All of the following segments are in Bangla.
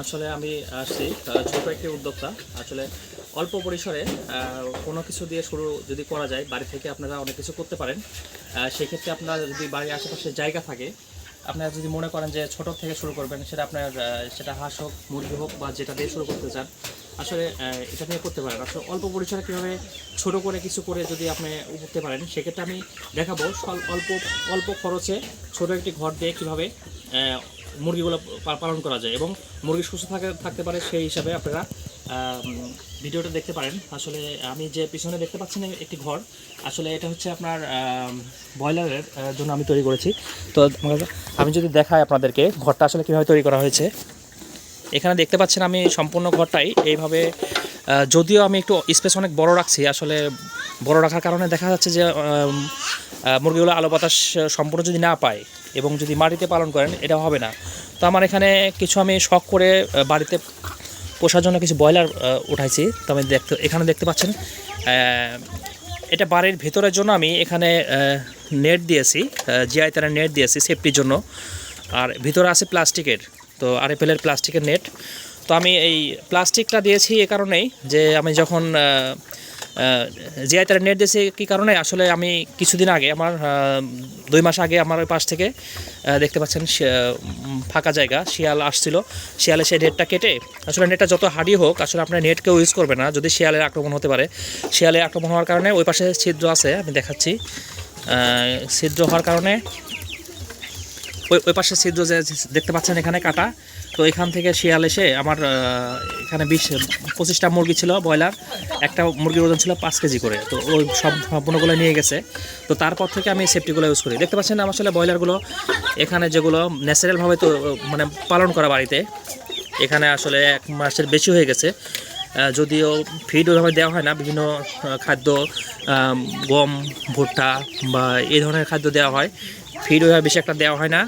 আসলে আমি আসছি ছোট একটি উদ্যোক্তা। আসলে অল্প পরিসরে কোনো কিছু দিয়ে শুরু যদি করা যায়, বাড়ি থেকে আপনারা অনেক কিছু করতে পারেন। সেক্ষেত্রে আপনার যদি বাড়ির আশেপাশে জায়গা থাকে, আপনারা যদি মনে করেন যে ছোট থেকে শুরু করবেন, সেটা আপনার সেটা হাঁস হোক, মুরগি হোক, বা যেটা দিয়ে শুরু করতে চান, আসলে এটা নিয়ে করতে পারেন। আসলে অল্প পরিসরে কীভাবে ছোট করে কিছু করে যদি আপনি উঠতে পারেন, সেক্ষেত্রে আমি দেখাবো অল্প অল্প খরচে ছোট একটি ঘর দিয়ে কীভাবে মুরগিগুলো পালন করা যায় এবং মুরগি সুস্থ থাকতে পারে, সেই হিসাবে আপনারা ভিডিওটা দেখতে পারেন। আসলে আমি যে পিছনে দেখতে পাচ্ছেন একটি ঘর, আসলে এটা হচ্ছে আপনার ব্রয়লারের জন্য আমি তৈরি করেছি। তো আমি যদি দেখাই আপনাদেরকে ঘরটা আসলে কীভাবে তৈরি করা হয়েছে, এখানে দেখতে পাচ্ছেন আমি সম্পূর্ণ ঘরটাই এইভাবে, যদিও আমি একটু স্পেস অনেক বড় রাখছি, আসলে বড় রাখার কারণে দেখা যাচ্ছে যে মুরগিগুলো আলো বাতাস সম্পূর্ণ যদি না পায় এবং যদি মাটিতে পালন করেন, এটা হবে না। তো আমার এখানে কিছু আমি শখ করে বাড়িতে পোষার জন্য কিছু ব্রয়লার উঠাইছি। তো আমি এখানে দেখতে পাচ্ছেন এটা বাড়ির ভেতরের জন্য আমি এখানে নেট দিয়েছি, জিআই তারের নেট দিয়েছি সেফটির জন্য। আর ভিতরে আছে প্লাস্টিকের, তো আরএফএলের প্লাস্টিকের নেট। তো আমি এই প্লাস্টিকটা দিয়েছি এ কারণেই যে আমি যখন জিআই তারের নেট দিয়েছি কী কারণে, আসলে আমি কিছুদিন আগে আমার 2 মাস আগে আমার ওই পাশ থেকে দেখতে পাচ্ছেন ফাঁকা জায়গা, শিয়াল আসছিল। শিয়ালে সেই নেটটা কেটে, আসলে নেটটা যত হার্ডি হোক, আসলে আপনার নেট কেউ ইউজ করবে না যদি শিয়ালের আক্রমণ হতে পারে। শিয়ালের আক্রমণ হওয়ার কারণে ওই পাশে ছিদ্র আছে, আমি দেখাচ্ছি। ছিদ্র হওয়ার কারণে ওই পাশে ছিদ্র যে দেখতে পাচ্ছেন এখানে কাটা, তো এখান থেকে শিয়াল এসে আমার এখানে 20-25টা মুরগি ছিল ব্রয়লার, একটা মুরগির ওজন ছিল 5 কেজি করে। তো ওই সম্পূর্ণগুলো নিয়ে গেছে। তো তারপর থেকে আমি সেফটিগুলো ইউজ করি। দেখতে পাচ্ছেন আমার আসলে ব্রয়লারগুলো এখানে যেগুলো ন্যাচারালভাবে তো মানে পালন করা বাড়িতে, এখানে আসলে 1 মাসের বেশি হয়ে গেছে। যদিও ফিড ওইভাবে দেওয়া হয় না, বিভিন্ন খাদ্য গম, ভুট্টা বা এই ধরনের খাদ্য দেওয়া হয়, ফিড ওইভাবে বেশি একটা দেওয়া হয় না,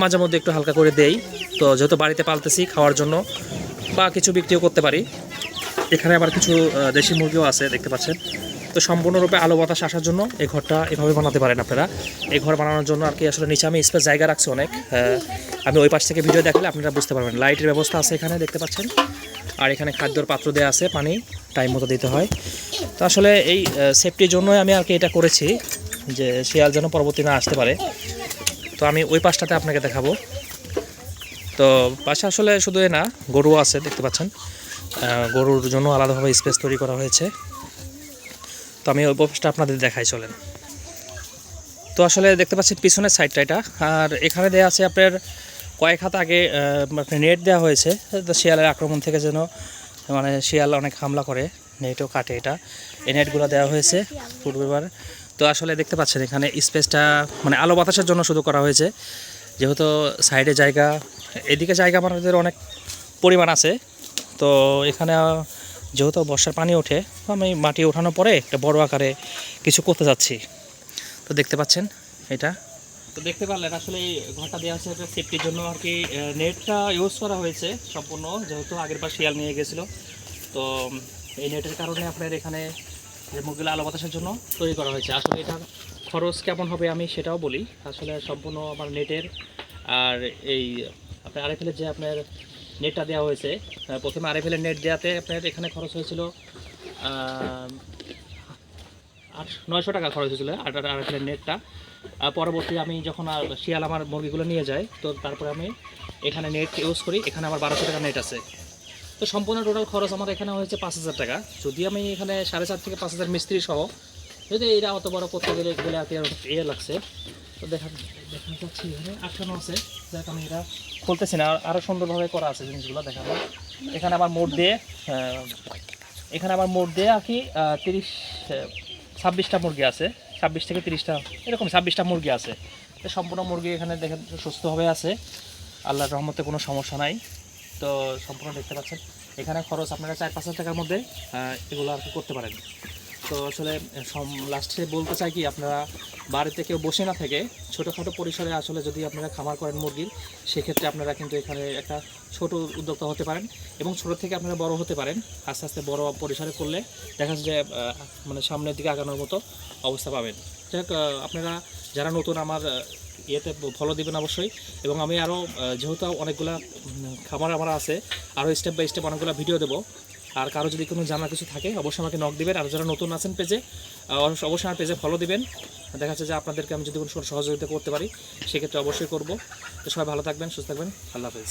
মাঝে মধ্যে একটু হালকা করে দেই। তো যেহেতু বাড়িতে পালতেছি খাওয়ার জন্য বা কিছু বিক্রিও করতে পারি। এখানে আবার কিছু দেশি মুরগিও আছে দেখতে পাচ্ছেন। তো সম্পূর্ণরূপে আলো বাতাস আসার জন্য এই ঘরটা এভাবে বানাতে পারেন আপনারা। এই ঘর বানানোর জন্য আর কি আসলে নিচে আমি স্পেস জায়গা রাখছি অনেক। আমি ওই পাশ থেকে ভিডিও দেখলে আপনারা বুঝতে পারবেন। লাইটের ব্যবস্থা আছে এখানে দেখতে পাচ্ছেন, আর এখানে খাদ্যর পাত্র দেওয়া আছে, পানি টাইম মতো দিতে হয়। তো আসলে এই সেফটির জন্যই আমি আর কি এটা করেছি, যে শিয়াল যেন পরবর্তী না আসতে পারে। তো আমি ওই পাশটাতে আপনাকে দেখাবো। তো পাশে আসলে শুধু না, গরু আছে দেখতে পাচ্ছেন, গরুর জন্য আলাদাভাবে স্পেস তৈরি করা হয়েছে। তো আমি ওই পাশটা আপনাদের দেখাই, চলেন। তো আসলে দেখতে পাচ্ছেন পিছনের সাইডটা এটা, আর এখানে দেওয়া আছে আপনার কয়েক হাত আগে নেট দেওয়া হয়েছে, তো শিয়ালের আক্রমণ থেকে যেন, মানে শিয়াল অনেক হামলা করে, নেটও কাটে এটা, এই নেটগুলো দেওয়া হয়েছে পূর্বেবার। তো আসলে দেখতে পাচ্ছেন এখানে স্পেসটা মানে আলো বাতাসের জন্য শুধু করা হয়েছে, যেহেতু সাইডে জায়গা, এদিকে জায়গা আমাদের অনেক পরিমাণ আছে। তো এখানে যেহেতু বর্ষার পানি ওঠে, আমি মাটি ওঠানোর পরে একটা বড় আকারে কিছু করতে যাচ্ছি। তো দেখতে পাচ্ছেন এটা, তো দেখতে পারলেন আসলে এই ঘরটা দেওয়া হচ্ছে একটা সেফটির জন্য আর কি। নেটটা ইউজ করা হয়েছে সম্পূর্ণ, যেহেতু আগের বার শিয়াল নিয়ে গেছিলো। তো এই নেটের কারণে আপনার এখানে যে মুরগিগুলো আলো বাতাসের জন্য তৈরি করা হয়েছে। আসলে এটার খরচ কেমন হবে আমি সেটাও বলি। আসলে সম্পূর্ণ আমার নেটের আর এই আপনার আরএফএলের যে আপনার নেটটা দেওয়া হয়েছে, প্রথমে আরএফএলের নেট দেওয়াতে আপনার এখানে খরচ হয়েছিল 900 টাকা খরচ হয়েছিল আরএফএলের নেটটা। পরবর্তী আমি যখন শিয়াল আমার মুরগিগুলো নিয়ে যাই, তো তারপরে আমি এখানে নেট ইউজ করি, এখানে আমার 1200 টাকা নেট আছে। তো সম্পূর্ণ টোটাল খরচ আমার এখানে হয়েছে 5000 টাকা। যদি আমি এখানে 4.5 থেকে 5000 মিস্ত্রি সহ, যদি এটা অত বড় করতে গেলে আর কি লাগছে। তো দেখা যাচ্ছে এখানে আটকানো আছে, দেখ আমি এটা খুলতেছি না, আরও সুন্দরভাবে করা আছে জিনিসগুলো দেখাবো। এখানে আমার মোট দিয়ে আর কি 26টা মুরগি আছে, 26 থেকে 30টা এরকম 26টা মুরগি আছে। তো সম্পূর্ণ মুরগি এখানে দেখেন সুস্থভাবে আছে, আল্লাহর রহমতে কোনো সমস্যা নাই। তো সম্পূর্ণ দেখতে পাচ্ছেন এখানে খরচ আপনারা 4-5 হাজার টাকার মধ্যে এগুলো আর কি করতে পারেন। তো আসলে লাস্টে বলতে চাই কি, আপনারা বাড়িতে কেউ বসে না থেকে ছোটোখাটো পরিসরে আসলে যদি আপনারা খামার করেন মুরগির, সেক্ষেত্রে আপনারা কিন্তু এখানে একটা ছোট উদ্যোক্তা হতে পারেন এবং ছোটো থেকে আপনারা বড় হতে পারেন। আস্তে আস্তে বড় পরিসরে করলে দেখা যাচ্ছে যে মানে সামনের দিকে আগানোর মতো অবস্থা পাবেন। যাই হোক, আপনারা যারা নতুন আমার ইয়েতে ফলো দিবেন অবশ্যই। এবং আমি আরও যেহেতু অনেকগুলা খামার আমার আছে, আরও স্টেপ বাই স্টেপ অনেকগুলো ভিডিও দেবো। আর কারো যদি কোনো জানার কিছু থাকে অবশ্যই আমাকে নক দিবেন। আর যারা নতুন আছেন পেজে, অবশ্যই আমার পেজে ফলো দিবেন। দেখা যাচ্ছে যে আপনাদেরকে আমি যদি কোনো সহযোগিতা করতে পারি সেক্ষেত্রে অবশ্যই করব। তো সবাই ভালো থাকবেন, সুস্থ থাকবেন, আল্লাহ হাফেজ।